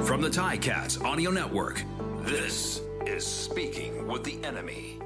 From the Ticats Audio Network, this is Speaking with the Enemy.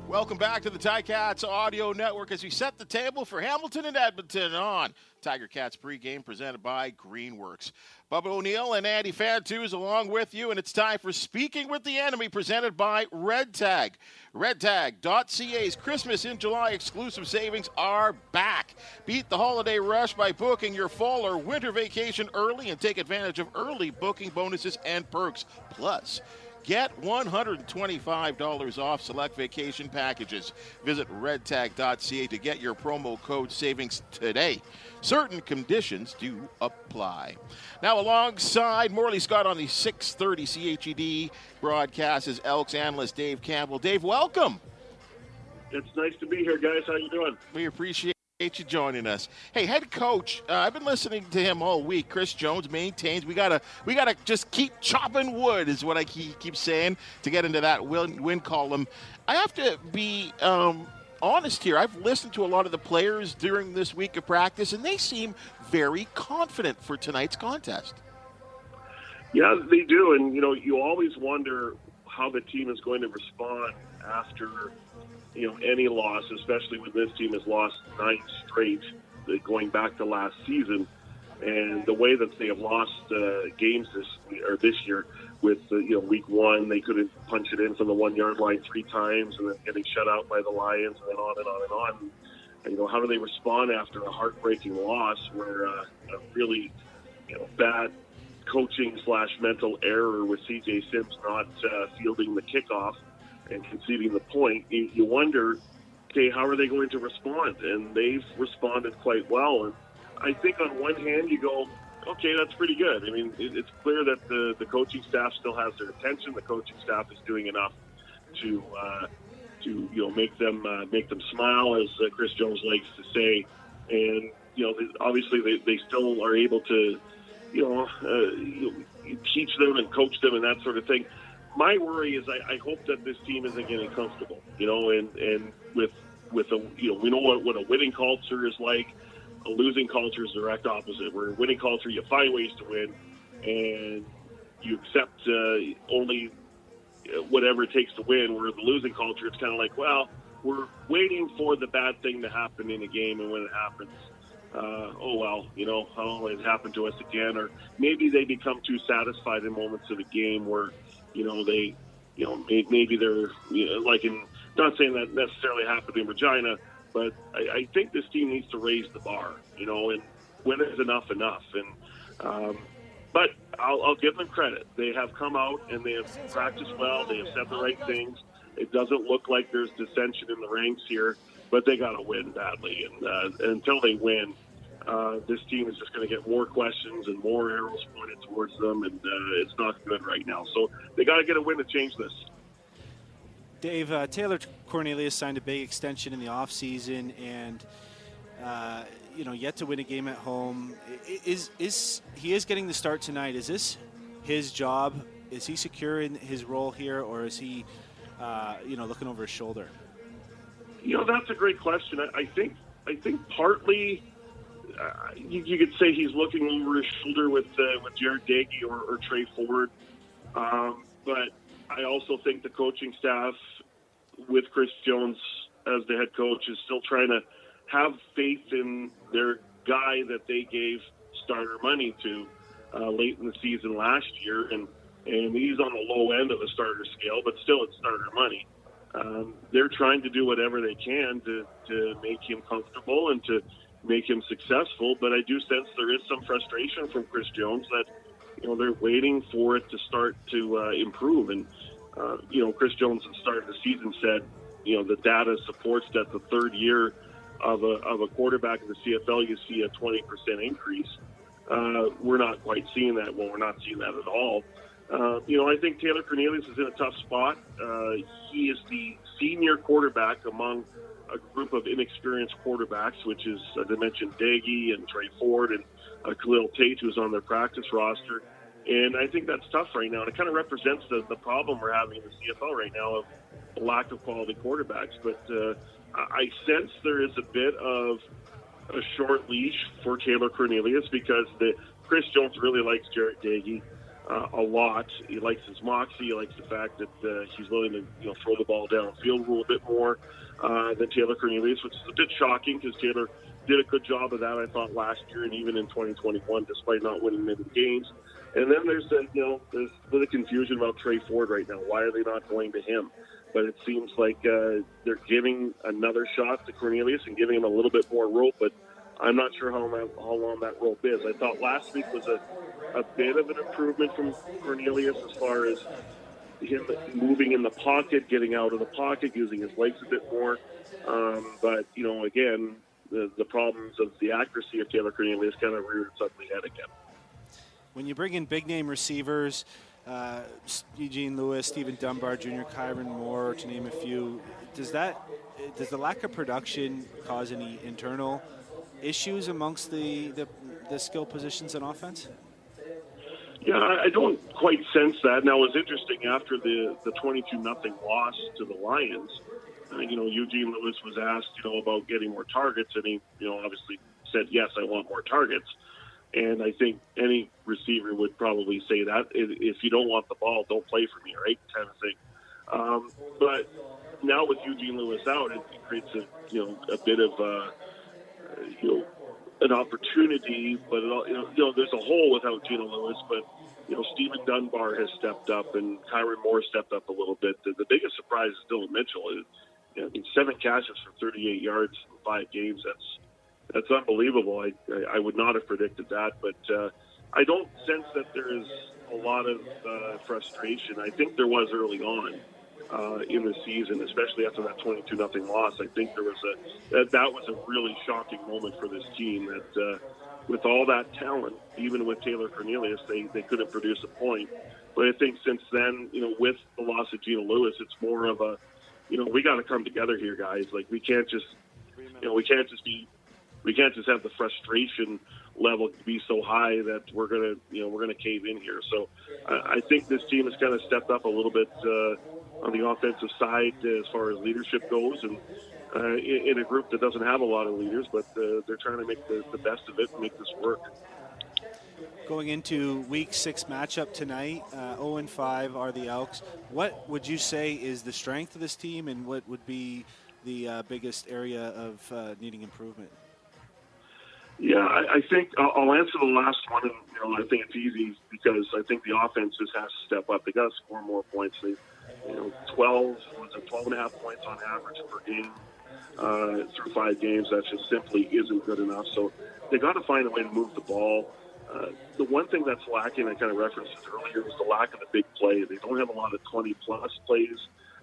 Welcome back to the Ticats Audio Network as we set the table for Hamilton and Edmonton on Tiger Cats pregame presented by Greenworks. Bubba O'Neill and Andy Fantuz along with you, and it's time for Speaking with the Enemy presented by Red Tag. RedTag.ca's Christmas in July exclusive savings are back. Beat the holiday rush by booking your fall or winter vacation early and take advantage of early booking bonuses and perks. Plus, get $125 off select vacation packages. Visit redtag.ca to get your promo code savings today. Certain conditions do apply. Now, alongside Morley Scott on the 630 CHED broadcast is Elks Analyst Dave Campbell. Dave, welcome. It's nice to be here, guys. How you doing? We appreciate you joining us. Hey, head coach, I've been listening to him all week. Chris Jones maintains we gotta just keep chopping wood, is what I keep saying, to get into that win column. I have to be honest here. I've listened to a lot of the players during this week of practice, and they seem very confident for tonight's contest. Yeah, they do, and you always wonder how the team is going to respond after any loss, especially when this team has lost 9 straight going back to last season, and the way that they have lost games this year. With week 1, they couldn't punch it in from the 1-yard line 3 times, and then getting shut out by the Lions, and then on and on and on. And, how do they respond after a heartbreaking loss where a really bad coaching / mental error with C.J. Sims not fielding the kickoff and conceding the point? You wonder, okay, how are they going to respond? And they've responded quite well. And I think on one hand you go, okay, that's pretty good. I mean, it's clear that the coaching staff still has their attention. The coaching staff is doing enough to make them smile, as Chris Jones likes to say. And obviously they still are able to teach them and coach them and that sort of thing. My worry is I hope that this team isn't getting comfortable, and with we know what a winning culture is like. A losing culture is the direct opposite. Where a winning culture, you find ways to win, and you accept only whatever it takes to win. Where the losing culture, it's kind of like, well, we're waiting for the bad thing to happen in a game, and when it happens, it happened to us again. Or maybe they become too satisfied in moments of the game where maybe they're not saying that necessarily happened in Regina, but I think this team needs to raise the bar, and when is enough? And but I'll give them credit. They have come out and they have practiced well. They have said the right things. It doesn't look like there's dissension in the ranks here, but they got to win badly. And until they win, this team is just going to get more questions and more arrows pointed towards them, and it's not good right now. So they got to get a win to change this. Dave, Taylor Cornelius signed a big extension in the offseason and, yet to win a game at home. He is getting the start tonight. Is this his job? Is he secure in his role here, or is he, looking over his shoulder? That's a great question. I think partly you could say he's looking over his shoulder with Jared Dagey or Trey Ford, but I also think the coaching staff with Chris Jones as the head coach is still trying to have faith in their guy that they gave starter money to late in the season last year, and he's on the low end of the starter scale, but still it's starter money. They're trying to do whatever they can to make him comfortable and to make him successful, but I do sense there is some frustration from Chris Jones that they're waiting for it to start to improve. And Chris Jones at the start of the season said the data supports that the third year of a quarterback in the CFL you see a 20% increase. We're not quite seeing that. Well, we're not seeing that at all. I think Taylor Cornelius is in a tough spot. He is the senior quarterback among a group of inexperienced quarterbacks, which is, as I mentioned, Dagey and Trey Ford and Khalil Tate, who's on their practice roster. And I think that's tough right now. And it kind of represents the problem we're having in the CFL right now of a lack of quality quarterbacks. But I sense there is a bit of a short leash for Taylor Cornelius because Chris Jones really likes Jarrett Dagey a lot. He likes his moxie. He likes the fact that he's willing to throw the ball downfield a little bit more than Taylor Cornelius, which is a bit shocking because Taylor did a good job of that, I thought, last year and even in 2021, despite not winning many games. And then there's there's a bit of confusion about Trey Ford right now. Why are they not going to him? But it seems like they're giving another shot to Cornelius and giving him a little bit more rope, but I'm not sure how long that rope is. I thought last week was a bit of an improvement from Cornelius as far as him moving in the pocket, getting out of the pocket, using his legs a bit more. But, again, the problems of the accuracy of Taylor Cornelius kind of reared its ugly head again. When you bring in big-name receivers, Eugene Lewis, Stephen Dunbar Jr., Kyron Moore, to name a few, does the lack of production cause any internal issues amongst the skill positions in offense? Yeah, I don't quite sense that. Now, it was interesting after the 22-0 loss to the Lions. Eugene Lewis was asked, about getting more targets, and he, obviously said, yes, I want more targets. And I think any receiver would probably say that. If you don't want the ball, don't play for me, right? Kind of thing. But now with Eugene Lewis out, it creates a bit of an opportunity. But there's a hole without Geno Lewis. But Stephen Dunbar has stepped up, and Kyron Moore stepped up a little bit. The biggest surprise is Dylan Mitchell. 7 catches for 38 yards in 5 games. That's unbelievable. I would not have predicted that, but I don't sense that there is a lot of frustration. I think there was early on in the season, especially after that 22-0 loss. I think there was that was a really shocking moment for this team that with all that talent, even with Taylor Cornelius, they couldn't produce a point. But I think since then, with the loss of Geno Lewis, it's more of a, we got to come together here, guys. Like we can't just have the frustration level be so high that we're gonna cave in here. So I think this team has kind of stepped up a little bit on the offensive side as far as leadership goes, and in a group that doesn't have a lot of leaders, but they're trying to make the best of it and make this work. Going into Week 6 matchup tonight, 0-5 are the Elks. What would you say is the strength of this team, and what would be the biggest area of needing improvement? Yeah, I think I'll answer the last one, and I think it's easy because I think the offense just has to step up. They got to score more points. They, 12.5 points on average per game through 5 games. That just simply isn't good enough. So they got to find a way to move the ball. The one thing that's lacking, I kind of referenced it earlier, was the lack of the big play. They don't have a lot of 20-plus plays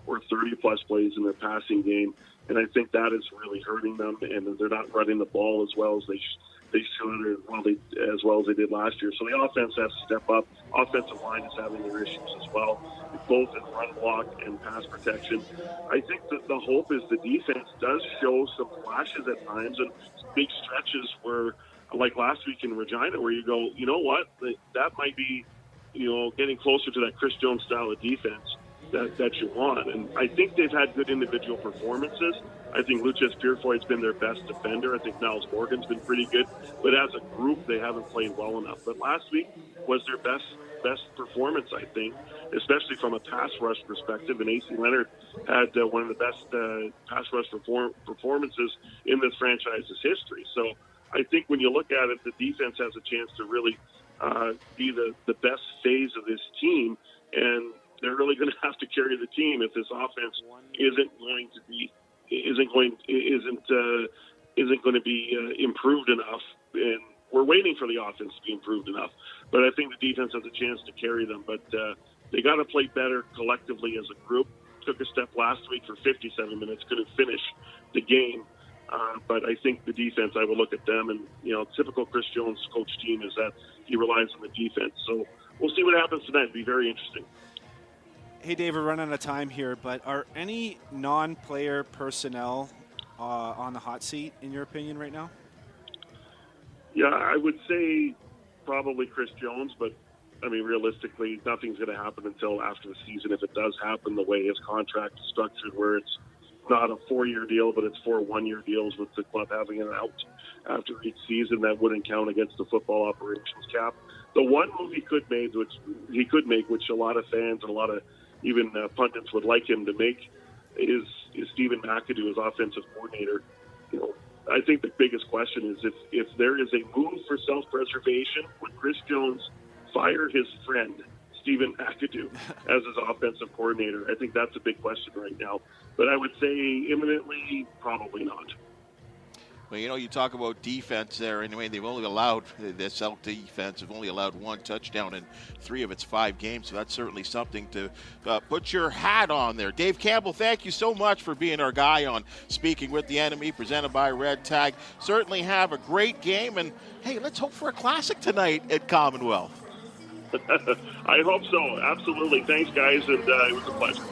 or 30-plus plays in their passing game. And I think that is really hurting them, and they're not running the ball as well as they should, as well as they did last year. So the offense has to step up. Offensive line is having their issues as well, both in run block and pass protection. I think that the hope is the defense does show some flashes at times and big stretches where, like last week in Regina, where you go, you know what, that might be, getting closer to that Chris Jones style of defense that you want. And I think they've had good individual performances. I think Lucius Purifoy's been their best defender. I think Niles Morgan's been pretty good. But as a group, they haven't played well enough. But last week was their best performance, I think, especially from a pass rush perspective. And AC Leonard had one of the best pass rush performances in this franchise's history. So I think when you look at it, the defense has a chance to really be the best phase of this team. And they're really going to have to carry the team if this offense isn't going to be improved enough. And we're waiting for the offense to be improved enough. But I think the defense has a chance to carry them. But they got to play better collectively as a group. Took a step last week for 57 minutes, couldn't finish the game. But I think the defense, I will look at them, and typical Chris Jones coach team is that he relies on the defense. So we'll see what happens tonight. It'll be very interesting. Hey, Dave, we're running out of time here, but are any non-player personnel on the hot seat, in your opinion, right now? Yeah, I would say probably Chris Jones, but, realistically, nothing's going to happen until after the season. If it does happen the way his contract is structured, where it's not a 4-year deal, but it's 4 one-year deals with the club having an out after each season that wouldn't count against the football operations cap. The one move he could make, which a lot of fans and a lot of even pundits would like him to make, is Stephen McAdoo as offensive coordinator. You know, I think the biggest question is if there is a move for self-preservation, would Chris Jones fire his friend Stephen McAdoo as his offensive coordinator? I think that's a big question right now. But I would say imminently, probably not. Well, you know, you talk about defense there. Anyway, they've only allowed, this Elk defense have only allowed 1 touchdown in 3 of its 5 games. So that's certainly something to put your hat on there. Dave Campbell, thank you so much for being our guy on Speaking with the Enemy, presented by Red Tag. Certainly have a great game. And, hey, let's hope for a classic tonight at Commonwealth. I hope so. Absolutely. Thanks, guys. And it was a pleasure.